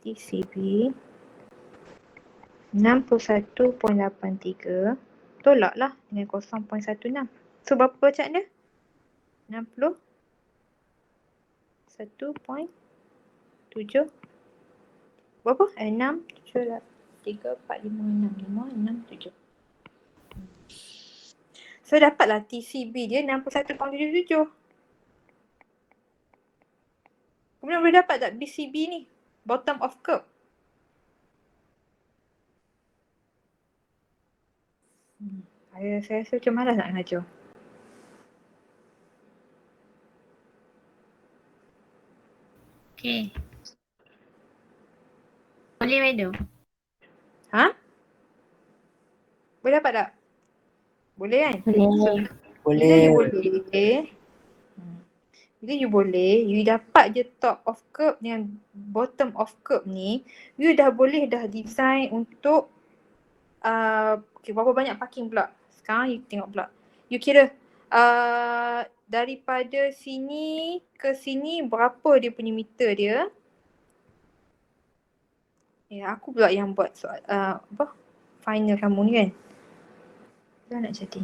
TCB 61.83 tolak lah dengan 0.16. So berapa bacaan dia? 60 1.7 berapa? 6 7 3 4 5 6 5 6 7. So dapatlah TCB dia 61.77. Kemudian boleh dapat tak BCB ni? Bottom of curve. Saya rasa macam malas nak ngajar. Okay. Boleh madam? Ha? Boleh dapat tak? Boleh kan? Boleh. Bila you boleh, bila you boleh, you dapat je top of curve dengan bottom of curve ni, you dah boleh dah design untuk okay, berapa banyak parking pula. Sekarang you tengok pula. You kira daripada sini ke sini berapa dia punya meter dia. Aku pula yang buat soal final kamu ni kan. Dah nak jadi.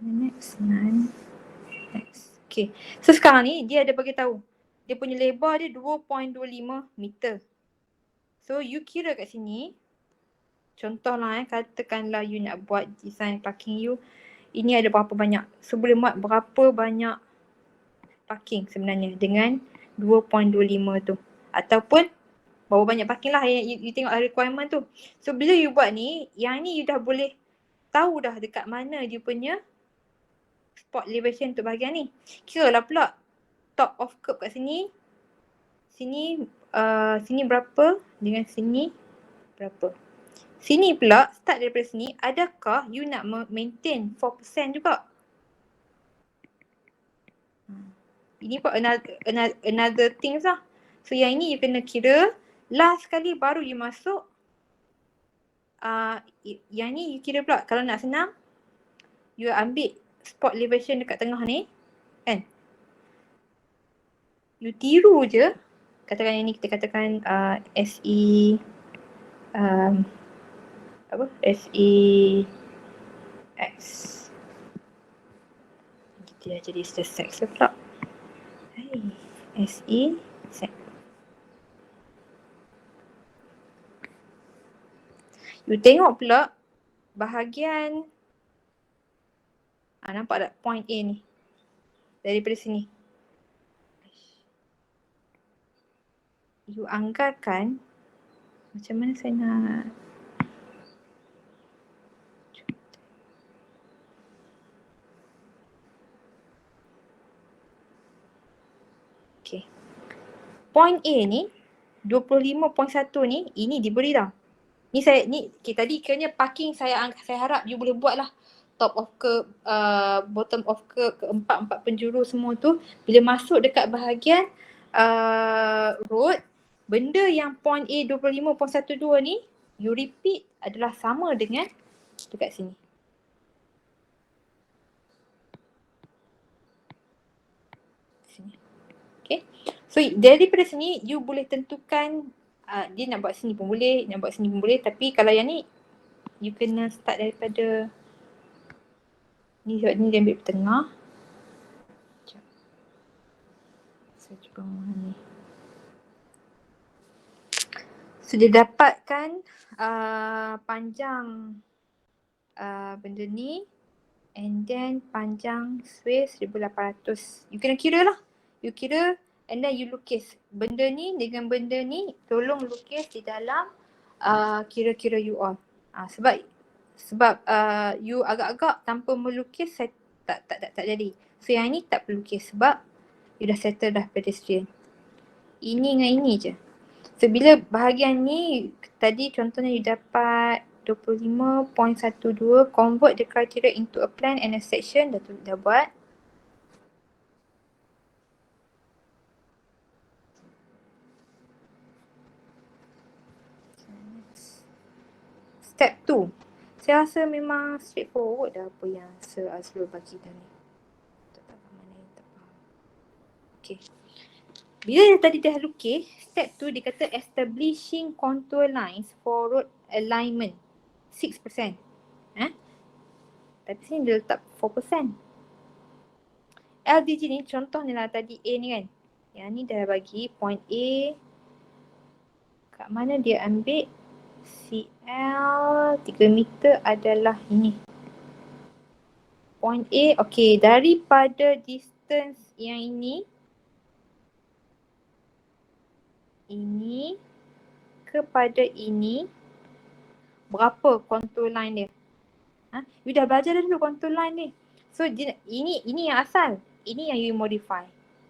Next. Okay. So sekarang ni dia ada bagi tahu. Dia punya lebar dia 2.25 meter. So you kira kat sini. Contohlah katakanlah you nak buat design parking you. Ini ada berapa banyak. So boleh muat berapa banyak parking sebenarnya dengan 2.25 tu. Ataupun berapa banyak parking lah yang you tengok requirement tu. So bila you buat ni, yang ni you dah boleh tahu dah dekat mana dia punya spot elevation untuk bahagian ni. Kira lah pula top of curve kat sini. Sini berapa dengan sini berapa. Sini pula start daripada sini, adakah you nak maintain 4% juga? Ini pun another things lah. So yang ini you kena kira last kali baru you masuk. Yang ni you kira pula kalau nak senang, you ambil spot elevation dekat tengah ni kan. You tiru je. Katakan yang ni kita katakan SE SEX. Kita dah jadi sex pula. SE sex. You tengok pula bahagian nampak tak point A ni daripada sini. You anggarkan macam mana saya nak okay. Point A ni 25.1 ni, ini diberi tau. Ni tadi kiranya parking saya harap you boleh buat lah. Top of curve, bottom of curve, keempat penjuru semua tu. Bila masuk dekat bahagian road, benda yang point A 25.12 ni, you repeat adalah sama dengan dekat sini. Okay. So daripada sini, you boleh tentukan dia nak buat sini pun boleh, nak buat sini pun boleh. Tapi kalau yang ni, you kena start daripada ni, sebab ni dia ambil tengah. Saya cuba ni. So dia dapatkan panjang benda ni and then panjang sway 1800. You kena kira lah. You kira and then you lukis. Benda ni dengan benda ni tolong lukis di dalam kira-kira you all. Sebab you agak-agak tanpa melukis saya tak jadi. So yang ni tak perlu lukis sebab you dah settle dah pedestrian. Ini dengan ini je. So bila bahagian ni tadi contohnya you dapat 25.12, convert the criteria into a plan and a section, dah buat. Step 2. Saya rasa memang straightforward dah apa yang Sir Azrul bagi tadi. Tak faham mana yang tak faham. Okay. Bila tadi dah lukis, step tu dia kata establishing contour lines for road alignment 6%. Tapi sini dia letak 4%. LDG ni contoh ni lah tadi A ni kan. Yang ni dah bagi point A. Kat mana dia ambil CL 3 meter adalah ini. Point A, okay, daripada distance yang ini kepada ini, berapa contour line dia? You dah belajar dah dulu contour line ni. So ini yang asal, ini yang you modify.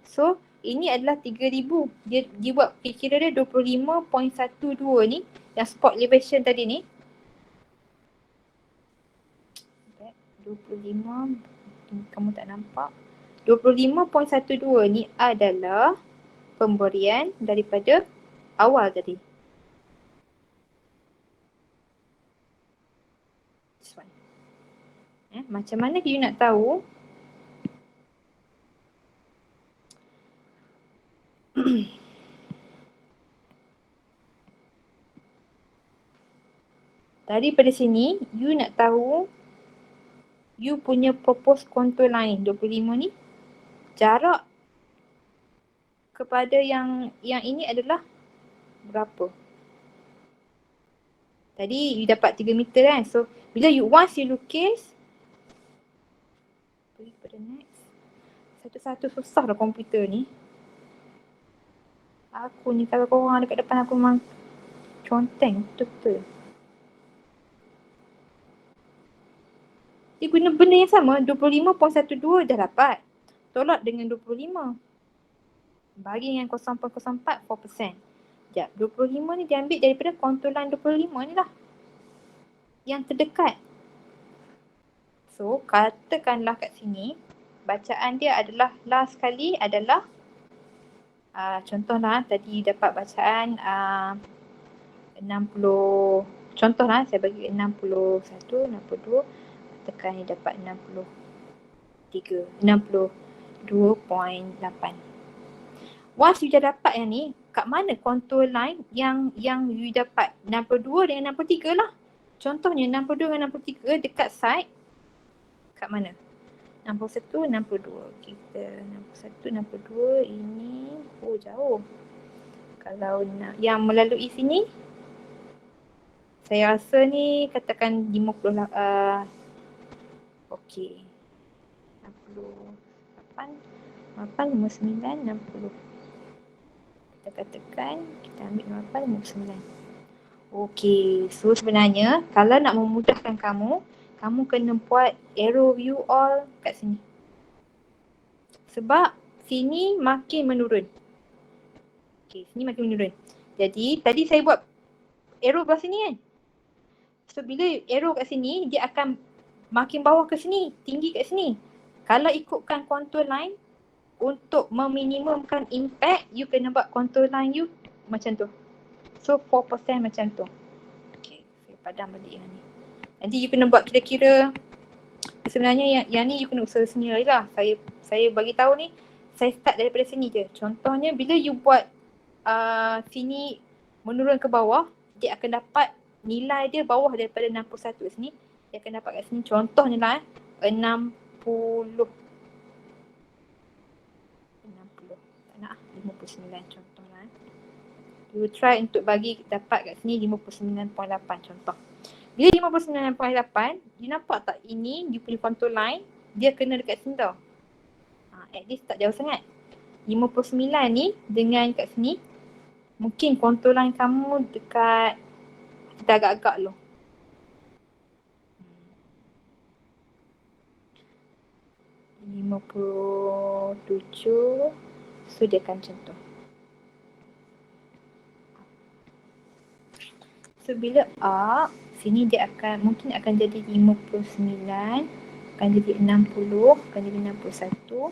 So ini adalah 3000. Dia buat kira dia 25.12 ni yang spot elevation tadi ni. 25, kamu tak nampak. 25.12 ni adalah pemberian daripada awal tadi. This one. Macam mana you nak tahu? Daripada sini, you nak tahu you punya proposed contour line 25 ni jarak kepada yang ini adalah berapa? Tadi you dapat 3 meter kan? So bila once you lukis, pergi pada next. Satu-satu susah lah komputer ni. Aku ni kalau korang dekat depan aku memang conteng betul-betul. Dia guna benda yang sama, 25.12 dah dapat. Tolak dengan 25. Bagi dengan 0.04, 4%. Sekejap, 25 ni diambil daripada contour line 25 ni lah. Yang terdekat. So, katakanlah kat sini, bacaan dia adalah last kali adalah contohlah tadi dapat bacaan 60. Contohlah saya bagi 61, 62. Tekan ni dapat 62.8. Once you dah dapat yang ni, kat mana contour line yang you dapat? 62 dengan 63 lah. Contohnya 62 dengan 63 dekat side. Kat mana? 61, 62. Kita 61, 62 ini jauh. Kalau nak yang melalui sini, saya rasa ni katakan 50 okey. 68, 59, 60. Kita katakan, kita ambil 8, 59. Okey, so sebenarnya kalau nak memudahkan kamu kena buat arrow view all kat sini. Sebab sini makin menurun. Okey, sini makin menurun. Jadi tadi saya buat arrow belah sini kan. So bila arrow kat sini, dia akan makin bawah ke sini, tinggi kat sini. Kalau ikutkan contour line, untuk meminimumkan impact, you kena buat contour line you macam tu. So 4% macam tu. Okay, saya padam balik yang ni. Nanti you kena buat kira-kira. Sebenarnya yang ni you kena usaha sendiri lah. Saya bagi tahu ni, saya start daripada sini je. Contohnya bila you buat sini menurun ke bawah, dia akan dapat nilai dia bawah daripada 61 kat sini. Dia akan dapat kat sini contohnya lah 60. Tak nak 59 contoh lah. You try untuk bagi dapat kat sini 59.8 contoh. Bila 59.8, you nampak tak ini you punya contour line, dia kena dekat sini tau. At least tak jauh sangat. 59 ni dengan kat sini, mungkin contour line kamu dekat, kita agak-agak loh. 57, so dia akan macam tu. So bila up, sini dia mungkin akan jadi 59, akan jadi 60, akan jadi 61,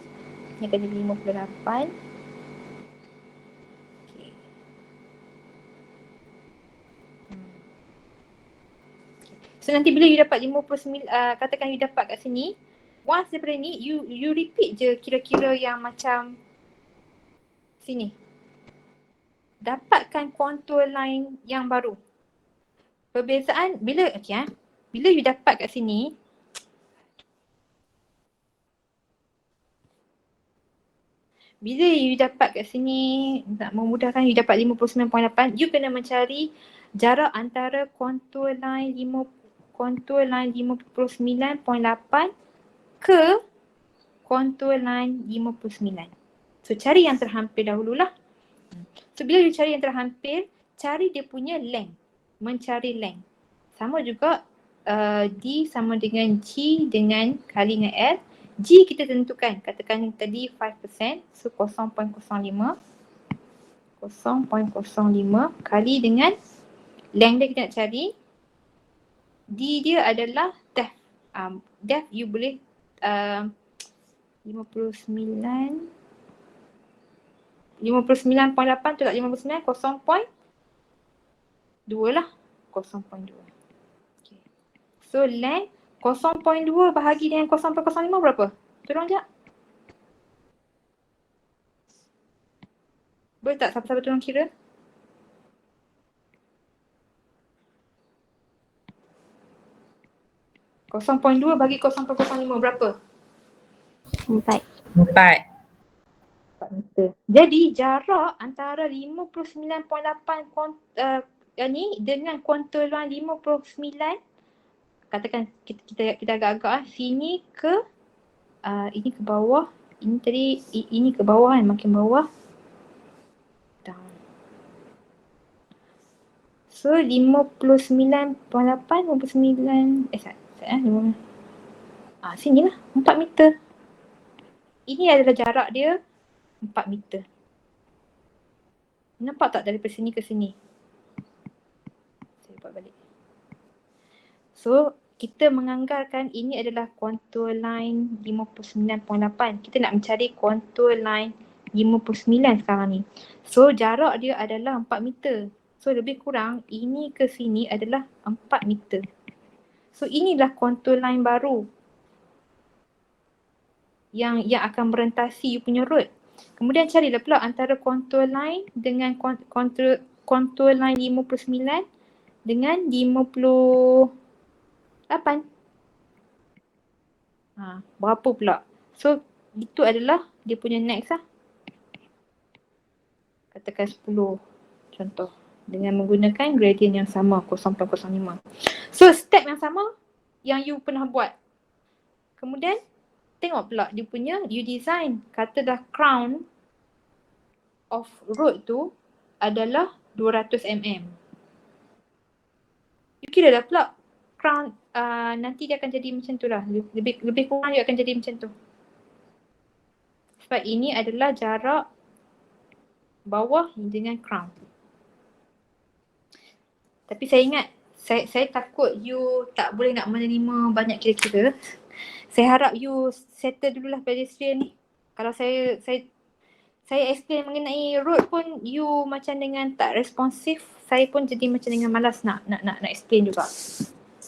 ni akan jadi 58. Okay. So nanti bila you dapat 59, katakan you dapat kat sini, once daripada ni, you repeat je kira-kira yang macam sini. dapatkan contour line yang baru. Perbezaan bila bila you dapat kat sini, bila you dapat kat sini, nak memudahkan you dapat 59.8, you kena mencari jarak antara contour line 59.8 ke contour line 59. So cari yang terhampir dahululah. So bila you cari yang terhampir, cari dia punya length. Mencari length. Sama juga D sama dengan G dengan kali dengan L. G kita tentukan, katakan tadi 5%, so 0.05. 0.05 kali dengan length dia kita nak cari. D dia adalah depth. Depth you boleh 59.8 tu tak 59, 0.2 lah. 0.2. Okay. So length 0.2 bahagi dengan 0.05 berapa? Tolong sekejap. Boleh tak siapa-siapa tolong kira? .2 bagi 0.05 berapa? 4. 4. 4 meter. Jadi jarak antara 59.8 ni dengan contour line 59, katakan kita agak-agak sini ke ini ke bawah, ini tadi ini ke bawah kan, makin bawah. Down. So 59.8 sini lah 4 meter. Ini adalah jarak dia 4 meter. Nampak tak daripada sini ke sini? Saya buat balik. So kita menganggarkan ini adalah contour line 59.8. Kita nak mencari contour line 59 sekarang ni. So jarak dia adalah 4 meter. So lebih kurang ini ke sini adalah 4 meter. So inilah contour line baru yang akan merentasi you punya road. Kemudian carilah pula antara contour line dengan contour line 59 dengan 58. Berapa pula? So itu adalah dia punya next lah. Katakan 10 contoh dengan menggunakan gradient yang sama 0.05. So step yang sama yang you pernah buat. Kemudian tengok pula dia punya, you design, katalah crown of road tu adalah 200 mm. You kira dah pula crown nanti dia akan jadi macam tu lah. Lebih kurang dia akan jadi macam tu. Sebab ini adalah jarak bawah dengan crown. Tapi saya ingat, saya takut you tak boleh nak menerima banyak kira-kira. Saya harap you settle dululah pedestrian ni. Kalau saya explain mengenai road pun you macam dengan tak responsif, saya pun jadi macam dengan malas nak explain juga.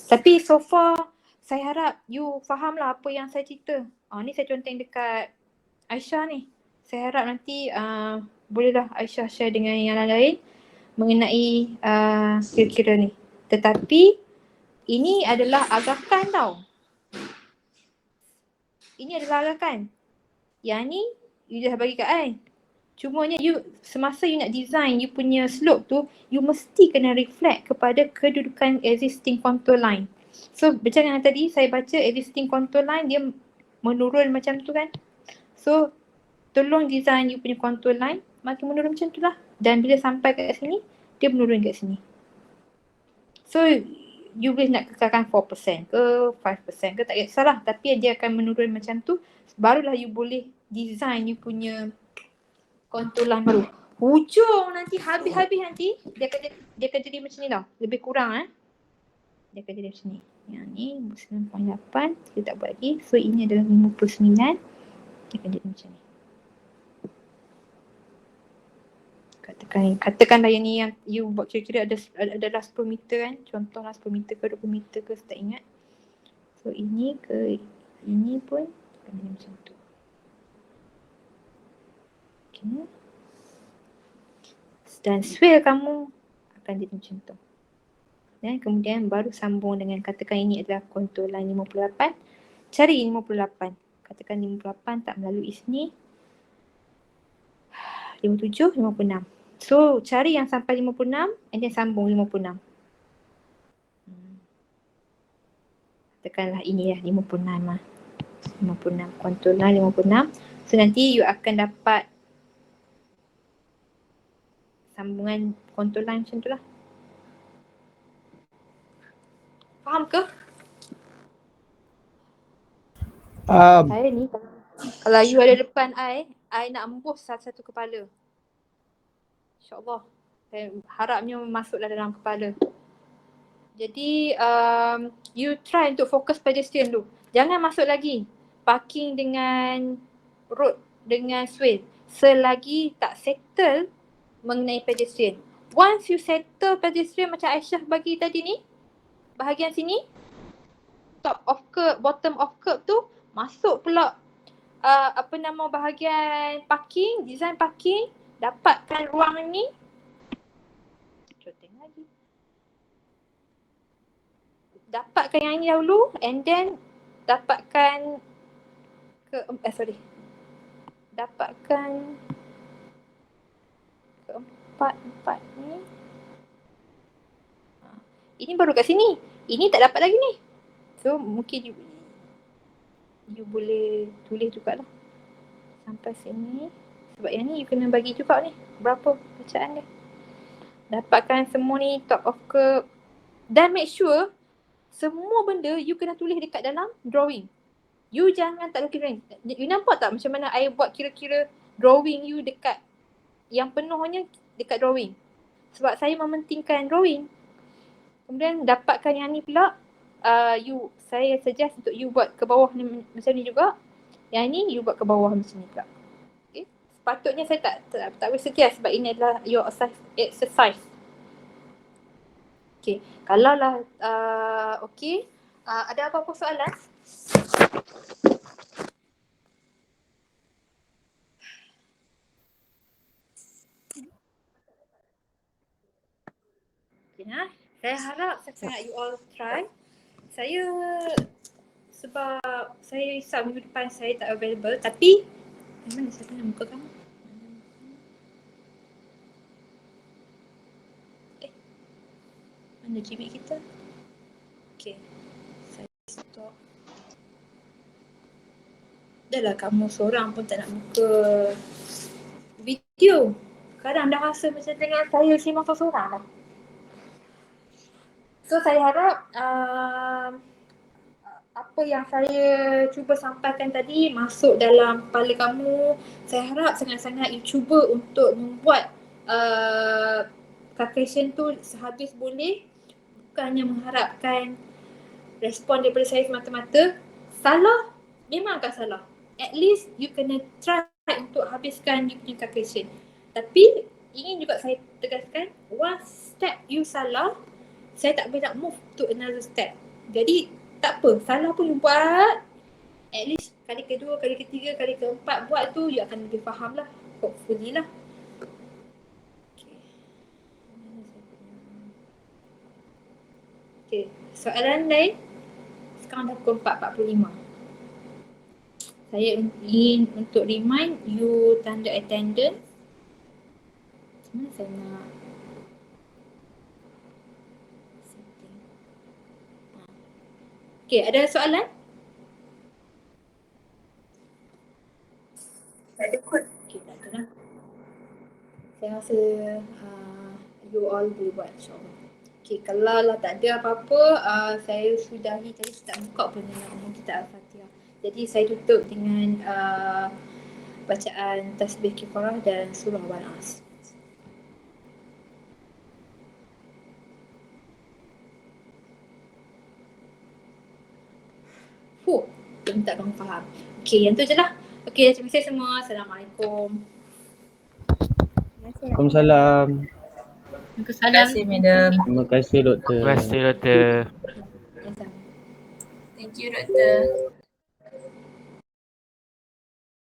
Tapi so far saya harap you faham lah apa yang saya cerita. Ni saya conteng dekat Aisyah ni. Saya harap nanti bolehlah Aisyah share dengan yang lain mengenai kira-kira ni. Tetapi ini adalah agakan tau. Ini adalah agakan. Yang ni you dah bagi kat I. Cumanya you semasa you nak design you punya slope tu, you mesti kena reflect kepada kedudukan existing contour line. So macam yang tadi saya baca existing contour line dia menurun macam tu kan. So tolong design you punya contour line makin menurun macam tu lah. Dan bila sampai kat sini, dia menurun kat sini. So you boleh nak kekalkan 4% ke 5% ke tak kisahlah. Tapi dia akan menurun macam tu. Barulah you boleh design you punya contour line baru. Hujung nanti habis-habis nanti dia akan jadi macam ni tau. Lebih kurang dia akan jadi macam ni. Yang ni 9.8 kita tak buat lagi. So ini adalah 59. Dia akan jadi macam ni. Katakanlah yang ni yang you buat kira-kira adalah 10 meter kan. Contohlah 10 meter ke 20 meter ke saya tak ingat. So ini ke ini pun akan jadi macam tu. Okay. Dan swell kamu akan jadi macam tu. Dan kemudian baru sambung dengan katakan ini adalah kontur line 58. Cari 58. Katakan 58 tak melalui sini. 57, 56. So cari yang sampai 56 and then sambung 56. Katakanlah ini ya 56 lah. 56, kontur line 56. So nanti you akan dapat sambungan kontur line macam tu lah. Faham ke? Saya ni kalau you ada depan I nak embus satu-satu kepala. InsyaAllah. Saya harapnya masuklah dalam kepala. Jadi you try untuk fokus pedestrian dulu. Jangan masuk lagi parking dengan road dengan swale. Selagi tak settle mengenai pedestrian. Once you settle pedestrian macam Aisyah bagi tadi ni, bahagian sini, top of curb, bottom of curb tu, masuk pula bahagian parking, design parking, dapatkan ruang ni. Coteng lagi. Dapatkan yang ini dahulu and then dapatkan dapatkan keempat ni. Ini baru kat sini. Ini tak dapat lagi ni. So mungkin you boleh tulis jugalah sampai sini. Sebab yang ni you kena bagi juga ni. Berapa bacaan dia. Dapatkan semua ni top of curb. Dan make sure semua benda you kena tulis dekat dalam drawing. You jangan tak lukis drawing. You nampak tak macam mana I buat kira-kira drawing you dekat yang penuhnya dekat drawing. Sebab saya mementingkan drawing. Kemudian dapatkan yang ni pula. Saya suggest untuk you buat ke bawah ni, macam ni juga. Yang ni you buat ke bawah macam ni pula. Okay. Sepatutnya saya tak bersedia sebab ini adalah your exercise. Okay. Kalau lah okay. Ada apa-apa soalan? Okay, saya harap sangat you all try. Saya sebab saya risau minggu depan saya tak available, tapi mana saya nak muka kamu? Mana Gmail kita? Okay, saya stop. Dah lah kamu seorang pun tak nak buka video. Kadang dah rasa macam dengan saya sembang seorang lah. So saya harap apa yang saya cuba sampaikan tadi masuk dalam kepala kamu. Saya harap sangat-sangat you cuba untuk membuat calculation tu sehabis boleh. Bukannya mengharapkan respon daripada saya semata-mata. Salah, memang akan salah. At least you kena try untuk habiskan you punya calculation. Tapi ingin juga saya tegaskan, one step you salah, saya tak boleh nak move to another step. Jadi tak apa, salah pun you buat. At least kali kedua, kali ketiga, kali keempat buat tu you akan lebih faham lah. Hopefully lah. Okay, soalan lain. Sekarang dah pukul 4.45. Saya ingin untuk remind you tanda attendance. Macam mana saya nak setting? Okay, ada soalan? Tak ada kot. Okay, tak ada lah. Saya rasa you all boleh buat insyaAllah. Okay, kalau lah tak ada apa-apa, saya sudahi tadi, saya tak buka pun dengan kita Al-Fatihah. Jadi saya tutup dengan bacaan tasbih kifarah dan surah Al-As. Dia minta kamu faham. Okay, yang tu je lah. Okay, terima kasih semua. Assalamualaikum. Waalaikumsalam. Terima kasih, Madam. Terima kasih, Doktor. Terima kasih, Doktor. Thank you, Doktor.